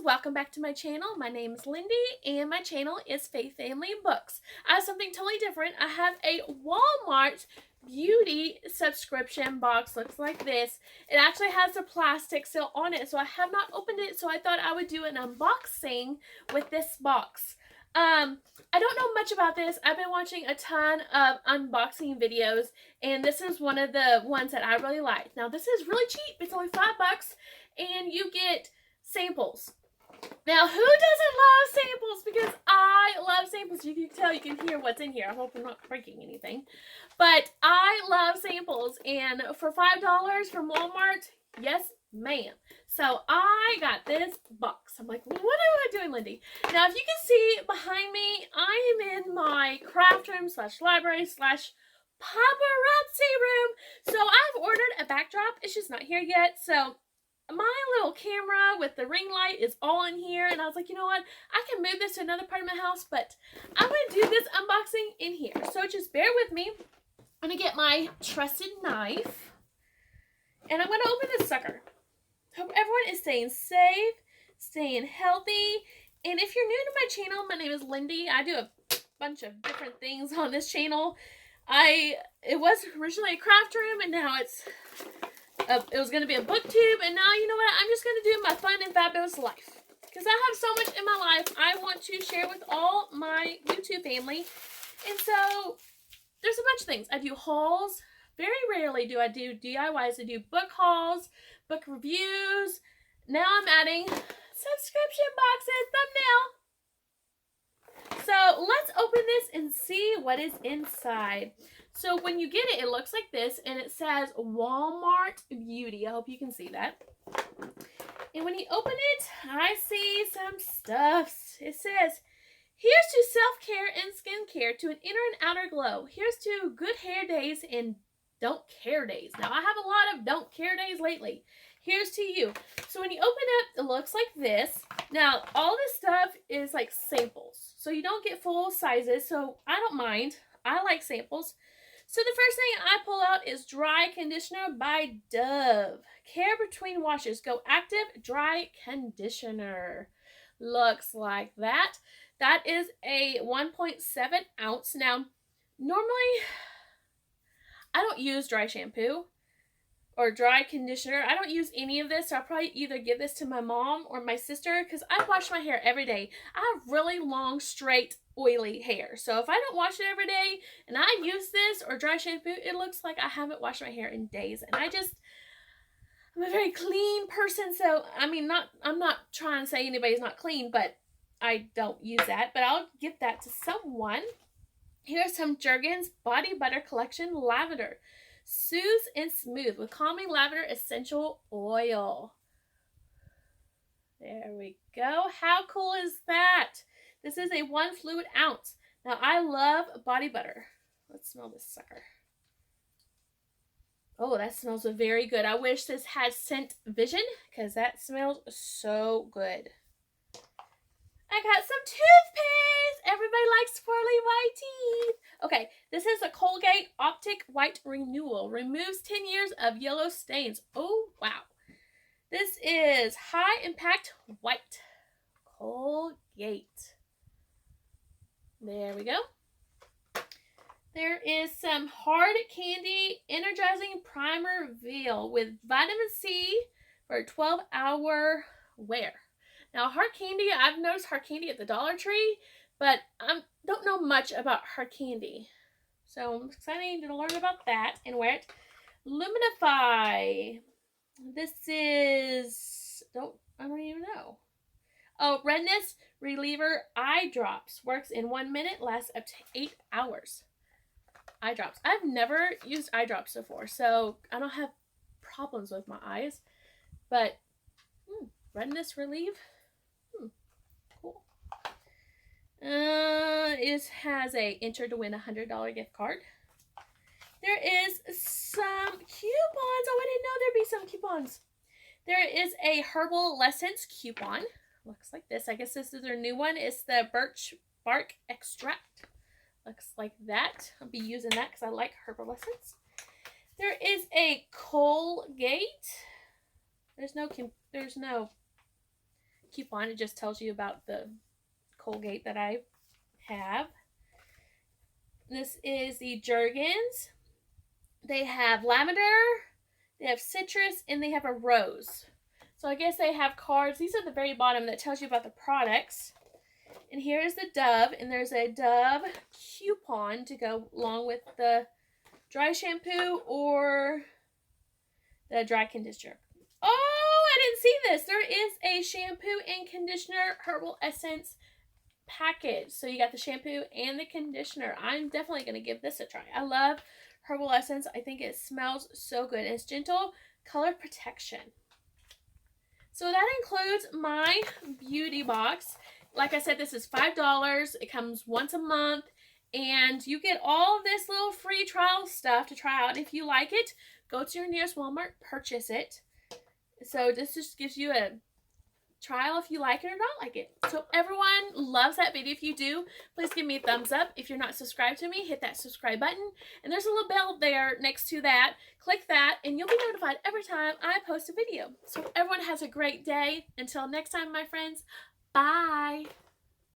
welcome back to my channel. My name is Lindy and my channel is Faith Family Books. I have something totally different. I have a Walmart beauty subscription box. Looks like this. It actually has a plastic still on it, so I have not opened it, so I thought I would do an unboxing with this box. I don't know much about this. I've been watching a ton of unboxing videos, and this is one of the ones that I really like. Now, this is really cheap. It's only $5, and you get samples. Now, who doesn't love samples? Because I love samples. You can tell, you can hear what's in here. I hope I'm not breaking anything. But I love samples, and for $5 from Walmart, yes, ma'am. So I got this box. I'm like, what am I doing, Lindy? Now, if you can see behind me, I am in my craft room / library / paparazzi room. So I've ordered a backdrop. It's just not here yet. So my little camera with the ring light is all in here. And I was like, you know what? I can move this to another part of my house, but I'm going to do this unboxing in here. So just bear with me. I'm going to get my trusted knife. And I'm going to open this sucker. Hope everyone is staying safe, staying healthy. And if you're new to my channel, my name is Lindy. I do a bunch of different things on this channel. It was originally a craft room, and now it was going to be a booktube, and now, you know what, I'm just going to do my fun and fabulous life. Because I have so much in my life I want to share with all my YouTube family. And so, there's a bunch of things. I do hauls. Very rarely do I do DIYs. I do book hauls, book reviews. Now I'm adding subscription boxes, thumbnail. So let's open this and see what is inside. So when you get it, it looks like this, and it says Walmart Beauty. I hope you can see that. And when you open it, I see some stuff. It says, here's to self-care and skincare, to an inner and outer glow. Here's to good hair days and don't care days. Now, I have a lot of don't care days lately. Here's to you. So when you open it, it looks like this. Now, all this stuff is like samples. So you don't get full sizes, so I don't mind. I like samples. So the first thing I pull out is Dry Conditioner by Dove. Care between washes. Go Active Dry Conditioner. Looks like that. That is a 1.7 ounce. Now, normally, I don't use dry shampoo or dry conditioner. I don't use any of this, so I'll probably either give this to my mom or my sister, because I wash my hair every day. I have really long, straight, oily hair. So if I don't wash it every day and I use this or dry shampoo, it looks like I haven't washed my hair in days. And I'm a very clean person, so I'm not trying to say anybody's not clean, but I don't use that. But I'll give that to someone. Here's some Jergens Body Butter Collection Lavender. Soothes and smooth with calming lavender essential oil. There we go. How cool is that? This is a 1 fluid ounce. Now, I love body butter. Let's smell this sucker. Oh, that smells very good. I wish this had scent vision, because that smells so good. I got some toothpaste. Everybody likes pearly white teeth. Okay, this is a Colgate Optic White Renewal. Removes 10 years of yellow stains. Oh, wow. This is High Impact White. Colgate. There we go. There is some Hard Candy Energizing Primer Veil with vitamin C for a 12-hour wear. Now, hard candy, I've noticed hard candy at the Dollar Tree, but I don't know much about hard candy. So I'm excited to learn about that and wear it. Luminify. This is, I don't even know. Oh, Redness Reliever Eye Drops. Works in 1 minute, lasts up to 8 hours. Eye drops. I've never used eye drops before, so I don't have problems with my eyes. But, redness relief. Cool. It has a enter to win $100 gift card. There is some coupons. Oh, I didn't know there'd be some coupons. There is a Herbal Lessons coupon. Looks like this. I guess this is their new one. It's the Birch Bark Extract. Looks like that. I'll be using that because I like Herbal Lessons. There is a Colgate. There's no coupon. It just tells you about the Colgate that I have. This is the Jergens. They have lavender, they have citrus, and they have a rose. So I guess they have cards. These are at the very bottom that tells you about the products. And here is the Dove, and there's a Dove coupon to go along with the dry shampoo or the dry conditioner. Oh, I didn't see this. There is a shampoo and conditioner herbal essence package. So you got the shampoo and the conditioner. I'm definitely going to give this a try. I love herbal essence. I think it smells so good. It's gentle color protection. So that includes my beauty box. Like I said, this is $5. It comes once a month. And you get all of this little free trial stuff to try out. If you like it, go to your nearest Walmart, purchase it. So this just gives you a trial if you like it or not like it. So everyone loves that video. If you do, please give me a thumbs up. If you're not subscribed to me, hit that subscribe button. And there's a little bell there next to that. Click that and you'll be notified every time I post a video. So everyone has a great day. Until next time, my friends. Bye.